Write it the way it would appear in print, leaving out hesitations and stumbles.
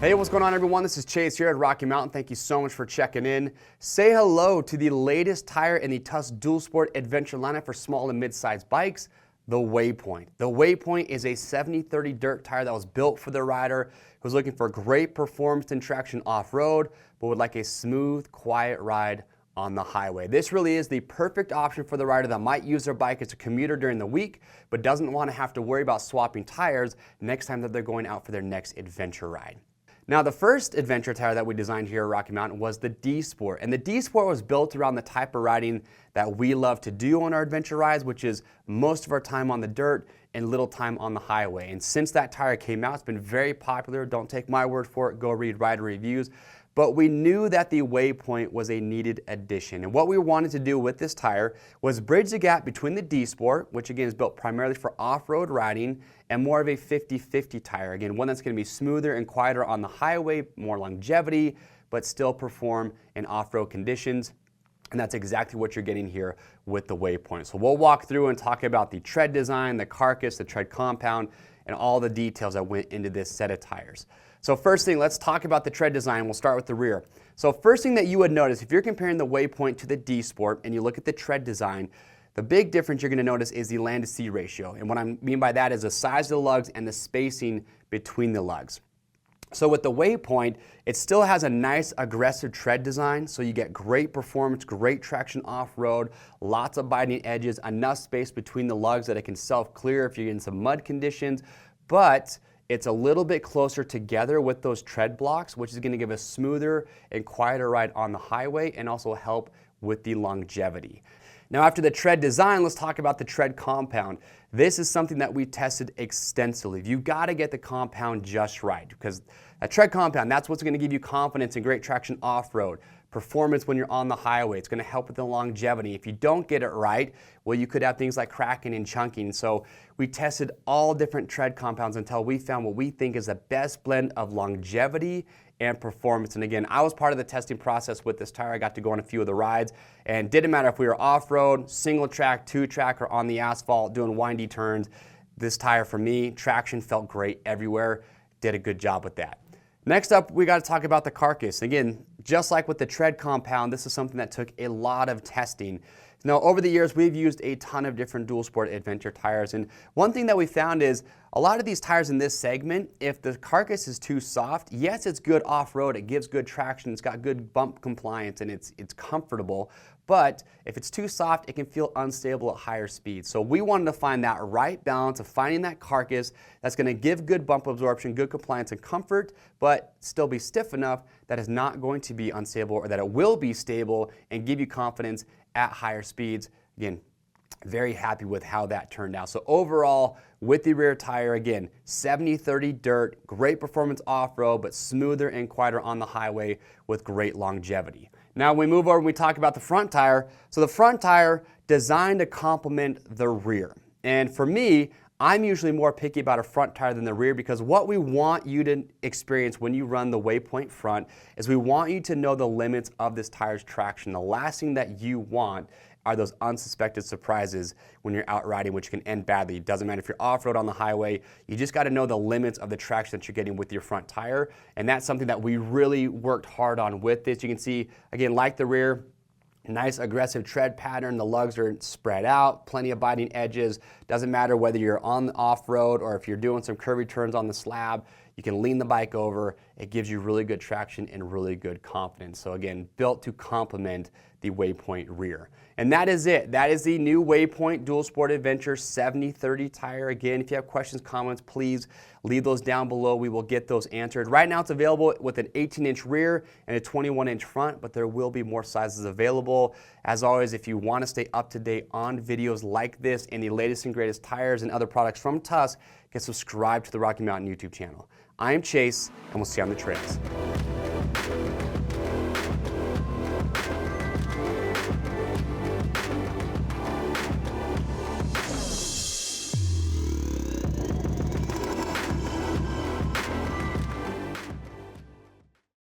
Hey, what's going on, everyone? This is Chase here at Rocky Mountain. Thank you so much for checking in. Say hello to the latest tire in the Tusk Dual Sport Adventure lineup for small and mid-sized bikes, the Waypoint. The Waypoint is a 70/30 dirt tire that was built for the rider who's looking for great performance and traction off-road, but would like a smooth, quiet ride on the highway. This really is the perfect option for the rider that might use their bike as a commuter during the week, but doesn't want to have to worry about swapping tires next time that they're going out for their next adventure ride. Now, the first adventure tire that we designed here at Rocky Mountain was the D-Sport, and the D-Sport was built around the type of riding that we love to do on our adventure rides, which is most of our time on the dirt and little time on the highway. And since that tire came out, it's been very popular. Don't take my word for it, go read rider reviews. But we knew that the Waypoint was a needed addition. And what we wanted to do with this tire was bridge the gap between the D-Sport, which again is built primarily for off-road riding, and more of a 50/50 tire. Again, one that's going to be smoother and quieter on the highway, more longevity, but still perform in off-road conditions. And that's exactly what you're getting here with the Waypoint. So we'll walk through and talk about the tread design, the carcass, the tread compound, and all the details that went into this set of tires. So first thing, let's talk about the tread design. We'll start with the rear. So first thing that you would notice, if you're comparing the Waypoint to the D-Sport and you look at the tread design, the big difference you're going to notice is the land to sea ratio. And what I mean by that is the size of the lugs and the spacing between the lugs. So with the Waypoint, it still has a nice aggressive tread design, so you get great performance, great traction off-road, lots of biting edges, enough space between the lugs that it can self-clear if you're in some mud conditions, but it's a little bit closer together with those tread blocks, which is going to give a smoother and quieter ride on the highway and also help with the longevity. Now, after the tread design, let's talk about the tread compound. This is something that we tested extensively. You've got to get the compound just right, because a tread compound, that's what's going to give you confidence and great traction off-road, performance when you're on the highway. It's going to help with the longevity. If you don't get it right, well, you could have things like cracking and chunking. So we tested all different tread compounds until we found what we think is the best blend of longevity and performance. And again, I was part of the testing process with this tire. I got to go on a few of the rides, and didn't matter if we were off-road, single track, two track, or on the asphalt doing windy turns. This tire, for me, traction felt great everywhere. Did a good job with that. Next up, we got to talk about the carcass. Again, just like with the tread compound, this is something that took a lot of testing. Now, over the years, we've used a ton of different dual sport adventure tires, and one thing that we found is a lot of these tires in this segment, if the carcass is too soft, yes, it's good off-road, it gives good traction, it's got good bump compliance, and it's comfortable, but if it's too soft, it can feel unstable at higher speeds. So we wanted to find that right balance of finding that carcass that's going to give good bump absorption, good compliance and comfort, but still be stiff enough that it's not going to be unstable, or that it will be stable and give you confidence at higher speeds. Again, very happy with how that turned out. So overall, with the rear tire, again, 70/30 dirt, great performance off-road, but smoother and quieter on the highway with great longevity. Now we move over and we talk about the front tire. So the front tire designed to complement the rear. And for me, I'm usually more picky about a front tire than the rear, because what we want you to experience when you run the Waypoint front is we want you to know the limits of this tire's traction. The last thing that you want are those unsuspected surprises when you're out riding, which can end badly. It doesn't matter if you're off-road on the highway, you just got to know the limits of the traction that you're getting with your front tire, and that's something that we really worked hard on with this. You can see, again, like the rear, nice aggressive tread pattern. The lugs are spread out, plenty of biting edges. Doesn't matter whether you're on the off-road or if you're doing some curvy turns on the slab, you can lean the bike over. It gives you really good traction and really good confidence. So again, built to complement the Waypoint rear. And that is it. That is the new Waypoint Dual Sport Adventure 70/30 tire. Again, if you have questions, comments, please leave those down below. We will get those answered. Right now it's available with an 18-inch rear and a 21-inch front, but there will be more sizes available. As always, if you want to stay up to date on videos like this and the latest and greatest tires and other products from Tusk, get subscribed to the Rocky Mountain YouTube channel. I am Chase, and we'll see you on the trails.